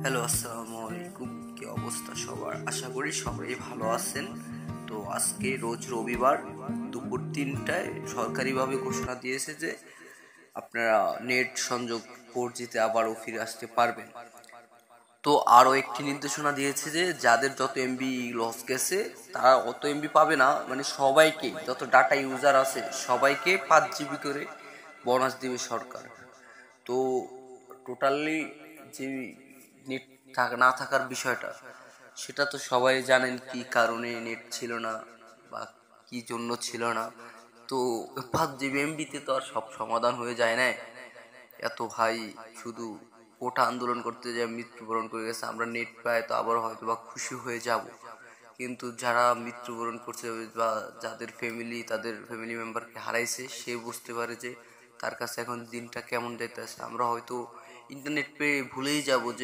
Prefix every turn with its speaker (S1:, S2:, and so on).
S1: Hello, আসসালামু আলাইকুম। কি অবস্থা সবার? আশা করি সবাই ভালো আছেন। তো আজকে রোজ রবিবার দুপুর 3টায় সরকারিভাবে ঘোষণা দিয়েছে যে আপনারা নেট সংযোগ 4Gতে আবারও ফিরে আসতে পারবেন। তো আরও একটি নির্দেশনা দিয়েছে যে যাদের যত এমবি লস গেছে তারা অত এমবি পাবে না, মানে সবাইকে, যত ডাটা ইউজার আছে সবাইকে 5 জিবি করে বোনাস দিবে সরকার। তো টোটালি যে নেট না থাকার বিষয়টা, সেটা তো সবাই জানেন কি কারণে নেট ছিল না বা কি জন্য ছিল না। তো 5 জিবি এমবিতে তো আর সব সমাধান হয়ে যায় না। এত ভাই শুধু কোটা আন্দোলন করতে যে মৃত্যুবরণ করে গেছে, আমরা নেট পাই তো আবার হয়তো বা খুশি হয়ে যাব, কিন্তু যারা মৃত্যুবরণ করছে বা যাদের ফ্যামিলি তাদের ফ্যামিলি মেম্বারকে হারাইছে সে বুঝতে পারে যে তার কাছে এখন দিনটা কেমন যাইতেছে। আমরা হয়তো ইন্টারনেট পেয়ে ভুলেই যাব যে